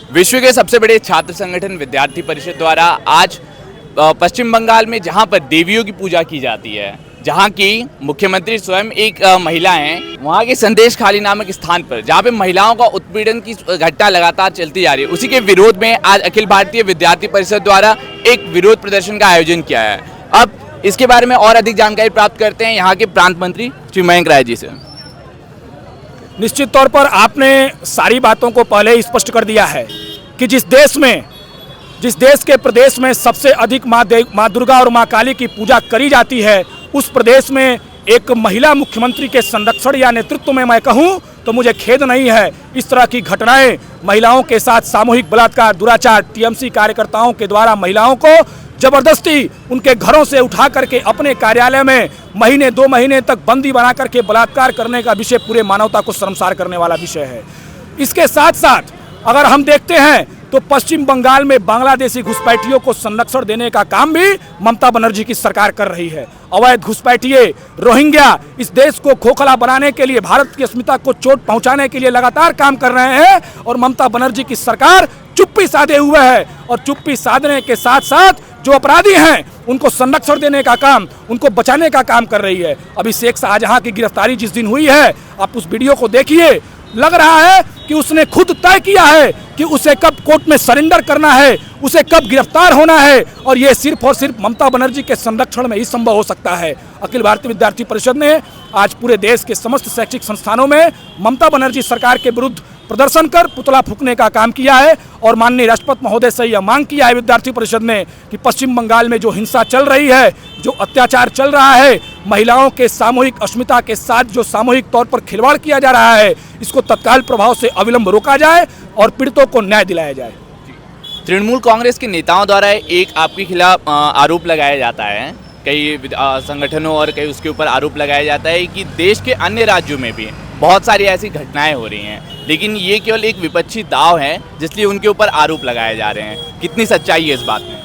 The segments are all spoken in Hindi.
विश्व के सबसे बड़े छात्र संगठन विद्यार्थी परिषद द्वारा आज पश्चिम बंगाल में जहां पर देवियों की पूजा की जाती है, जहां की मुख्यमंत्री स्वयं एक महिला हैं, वहां के संदेश खाली नामक स्थान पर जहां पे महिलाओं का उत्पीड़न की घटना लगातार चलती जा रही है, उसी के विरोध में आज अखिल भारतीय विद्यार्थी परिषद द्वारा एक विरोध प्रदर्शन का आयोजन किया है। अब इसके बारे में और अधिक जानकारी प्राप्त करते हैं यहाँ के प्रांत मंत्री श्री मयंक राय जी से। निश्चित तौर पर आपने सारी बातों को पहले ही स्पष्ट कर दिया है कि जिस देश के प्रदेश में सबसे अधिक माँ दुर्गा और माँ काली की पूजा करी जाती है, उस प्रदेश में एक महिला मुख्यमंत्री के संरक्षण या नेतृत्व में मैं कहूं तो मुझे खेद नहीं है। इस तरह की घटनाएं, महिलाओं के साथ सामूहिक बलात्कार, दुराचार, टीएमसी कार्यकर्ताओं के द्वारा महिलाओं को जबरदस्ती उनके घरों से उठा करके अपने कार्यालय में महीने 2 महीने तक बंदी बना करके बलात्कार करने का विषय पूरे मानवता को शर्मसार करने वाला विषय है। इसके साथ साथ अगर हम देखते हैं तो पश्चिम बंगाल में बांग्लादेशी घुसपैठियों को संरक्षण देने का काम भी ममता बनर्जी की सरकार कर रही है। अवैध घुसपैठिए रोहिंग्या इस देश को खोखला बनाने के लिए, भारत की अस्मिता को चोट पहुंचाने के लिए लगातार काम कर रहे हैं और ममता बनर्जी की सरकार चुप्पी साधे हुए है और चुप्पी साधने के साथ साथ जो अपराधी हैं उनको संरक्षण देने का काम, उनको बचाने का काम कर रही है। अभी शेख शाहजहां की गिरफ्तारी जिस दिन हुई है, आप उस वीडियो को देखिए, लग रहा है कि उसने खुद तय किया है कि उसे कब कोर्ट में सरेंडर करना है, उसे कब गिरफ्तार होना है और ये सिर्फ और सिर्फ ममता बनर्जी के संरक्षण में ही संभव हो सकता है। अखिल भारतीय विद्यार्थी परिषद ने आज पूरे देश के समस्त शैक्षिक संस्थानों में ममता बनर्जी सरकार के विरुद्ध प्रदर्शन कर पुतला फूंकने का काम किया है और माननीय राष्ट्रपति महोदय से यह मांग किया है विद्यार्थी परिषद ने कि पश्चिम बंगाल में जो हिंसा चल रही है, जो अत्याचार चल रहा है, महिलाओं के सामूहिक अस्मिता के साथ जो सामूहिक तौर पर खिलवाड़ किया जा रहा है, इसको तत्काल प्रभाव से अविलंब रोका जाए और पीड़ितों को न्याय दिलाया जाए। तृणमूल कांग्रेस के नेताओं द्वारा एक आपके खिलाफ आरोप लगाया जाता है, कई संगठनों और कई उसके ऊपर आरोप लगाया जाता है कि देश के अन्य राज्यों में भी बहुत सारी ऐसी घटनाएं हो रही हैं, लेकिन ये केवल एक विपक्षी दाव है जिसलिए उनके ऊपर आरोप लगाए जा रहे हैं। कितनी सच्चाई है इस बात में?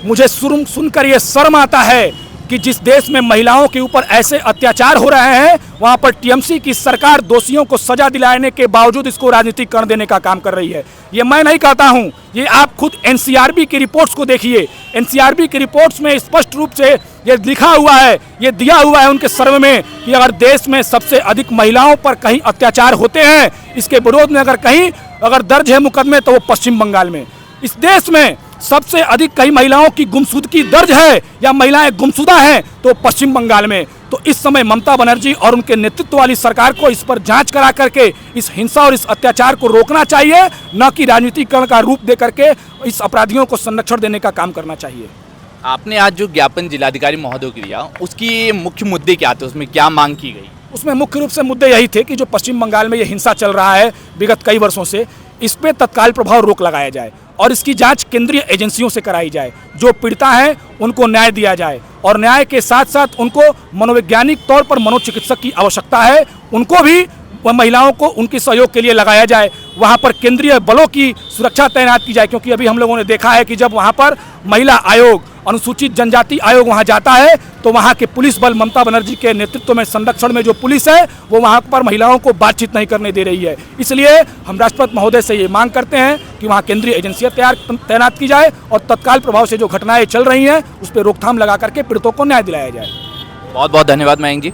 मुझे सुनकर ये शर्म आता है कि जिस देश में महिलाओं के ऊपर ऐसे अत्याचार हो रहे हैं, वहां पर टीएमसी की सरकार दोषियों को सजा दिलाने के बावजूद इसको राजनीतिकरण देने का काम कर रही है। ये मैं नहीं कहता हूं, ये आप खुद एनसीआरबी की रिपोर्ट्स को देखिए। एनसीआरबी की रिपोर्ट्स में स्पष्ट रूप से ये लिखा हुआ है, ये दिया हुआ है उनके सर्वे में कि अगर देश में सबसे अधिक महिलाओं पर कहीं अत्याचार होते हैं, इसके विरोध में अगर दर्ज है मुकदमे, तो वो पश्चिम बंगाल में। इस देश में सबसे अधिक कई महिलाओं की गुमशुदगी दर्ज है या महिलाएं गुमशुदा हैं तो पश्चिम बंगाल में। तो इस समय ममता बनर्जी और उनके नेतृत्व वाली सरकार को इस पर जांच करा करके इस हिंसा और इस अत्याचार को रोकना चाहिए, न कि राजनीतिकरण का रूप दे करके इस अपराधियों को संरक्षण देने का काम करना चाहिए। आपने आज जो ज्ञापन जिलाधिकारी महोदय को दिया, उसकी मुख्य मुद्दे क्या थे, उसमें क्या मांग की गई? उसमें मुख्य रूप से मुद्दे यही थे कि जो पश्चिम बंगाल में ये हिंसा चल रहा है विगत कई वर्षों से, इस पे तत्काल प्रभाव रोक लगाया जाए और इसकी जांच केंद्रीय एजेंसियों से कराई जाए। जो पीड़िता हैं उनको न्याय दिया जाए और न्याय के साथ साथ उनको मनोवैज्ञानिक तौर पर मनोचिकित्सक की आवश्यकता है, उनको भी महिलाओं को उनके सहयोग के लिए लगाया जाए। वहाँ पर केंद्रीय बलों की सुरक्षा तैनात की जाए, क्योंकि अभी हम लोगों ने देखा है कि जब वहाँ पर महिला आयोग, अनुसूचित जनजाति आयोग वहाँ जाता है तो वहाँ के पुलिस बल, ममता बनर्जी के नेतृत्व में संरक्षण में जो पुलिस है वो वहाँ पर महिलाओं को बातचीत नहीं करने दे रही है। इसलिए हम राष्ट्रपति महोदय से ये मांग करते हैं कि वहाँ केंद्रीय एजेंसियाँ तैनात की जाए और तत्काल प्रभाव से जो घटनाएं चल रही हैं उस पर रोकथाम लगा करके पीड़ितों को न्याय दिलाया जाए। बहुत बहुत धन्यवाद मयंक जी।